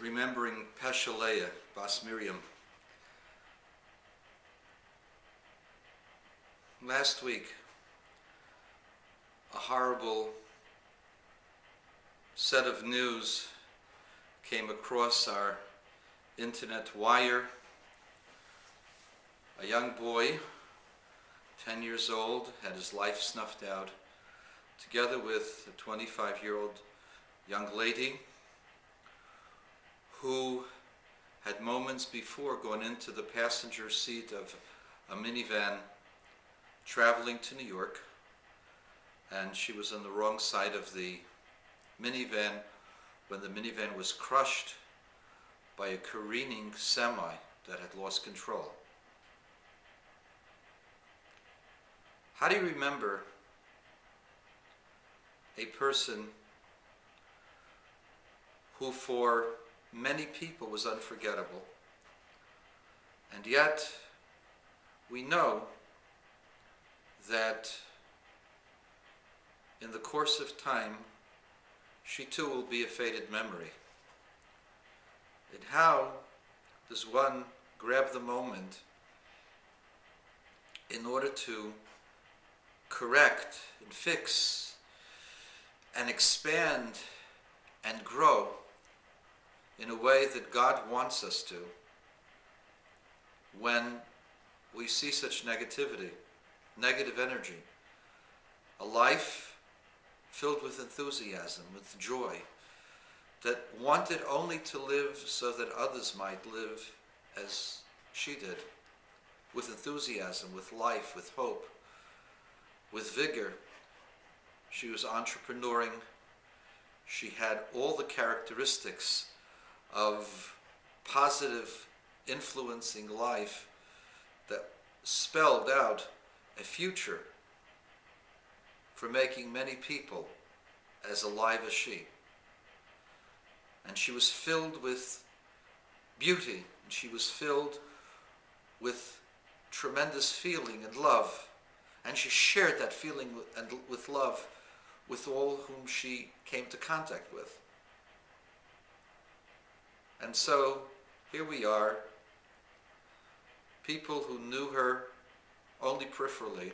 remembering Pesha Leah, Bas Miriam. Last week, a horrible set of news came across our internet wire. A young boy, 10 years old, had his life snuffed out, together with a 25-year-old young lady who had moments before gone into the passenger seat of a minivan traveling to New York, and she was on the wrong side of the minivan when the minivan was crushed by a careening semi that had lost control. How do you remember a person who for many people was unforgettable, and yet we know that in the course of time she too will be a faded memory? And how does one grab the moment in order to correct and fix and expand and grow in a way that God wants us to when we see such negativity, negative energy, a life filled with enthusiasm, with joy, that wanted only to live so that others might live as she did, with enthusiasm, with life, with hope, with vigor. She was entrepreneuring. She had all the characteristics of positive, influencing life that spelled out a future for making many people as alive as she. And she was filled with beauty, and she was filled with tremendous feeling and love, and she shared that feeling and with love with all whom she came to contact with. And so here we are, people who knew her only peripherally,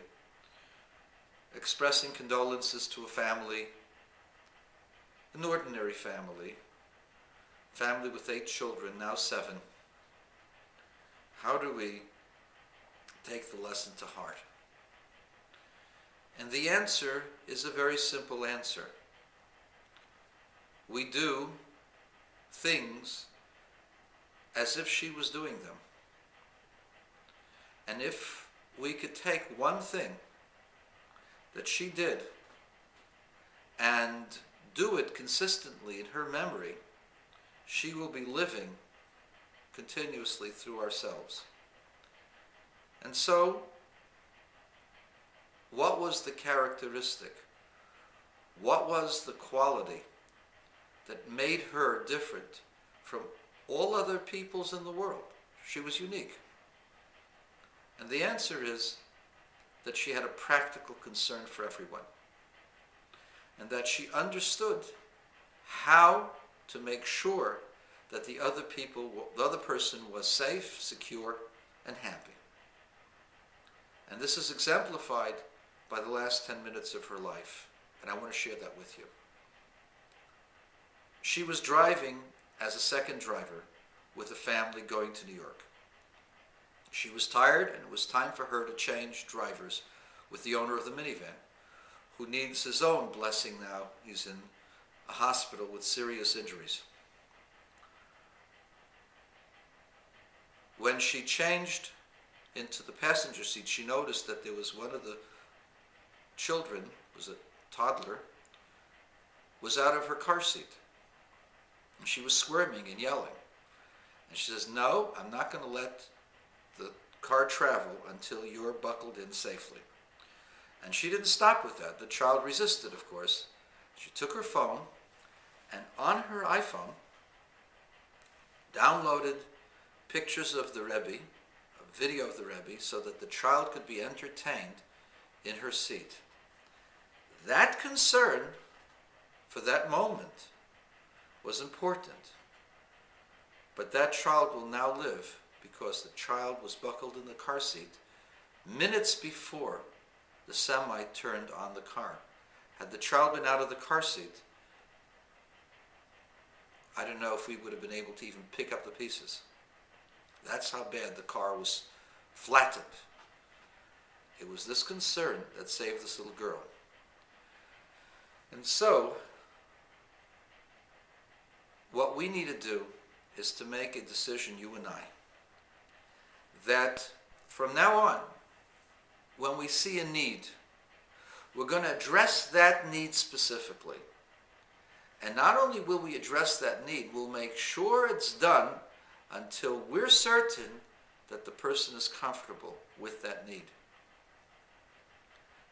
expressing condolences to a family, an ordinary family with 8 children, now 7. How do we take the lesson to heart? And the answer is a very simple answer. We do things as if she was doing them. And if we could take one thing that she did and do it consistently in her memory, she will be living continuously through ourselves. And so, what was the characteristic? What was the quality that made her different from all other peoples in the world? She was unique. And the answer is that she had a practical concern for everyone, and that she understood how to make sure that the other person was safe, secure, and happy. And this is exemplified by the last 10 minutes of her life, and I want to share that with you. She was driving as a second driver with a family going to New York. She was tired, and it was time for her to change drivers with the owner of the minivan, who needs his own blessing now. He's in a hospital with serious injuries. When she changed into the passenger seat, she noticed that there was one of the children, was a toddler, was out of her car seat. And she was squirming and yelling. And she says, "No, I'm not going to let the car travel until you're buckled in safely." And she didn't stop with that. The child resisted, of course. She took her phone, and on her iPhone, downloaded pictures of the Rebbe, a video of the Rebbe, so that the child could be entertained in her seat. That concern for that moment was important. But that child will now live because the child was buckled in the car seat minutes before the semi turned on the car. Had the child been out of the car seat, I don't know if we would have been able to even pick up the pieces. That's how bad the car was flattened. It was this concern that saved this little girl. And so, what we need to do is to make a decision, you and I, that from now on, when we see a need, we're going to address that need specifically. And not only will we address that need, we'll make sure it's done until we're certain that the person is comfortable with that need.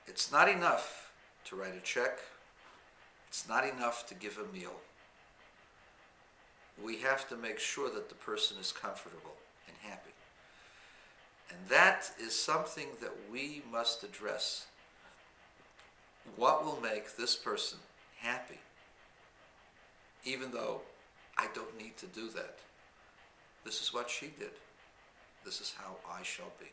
It's not enough to write a check. It's not enough to give a meal. We have to make sure that the person is comfortable and happy. And that is something that we must address. What will make this person happy? Even though I don't need to do that. This is what she did. This is how I shall be.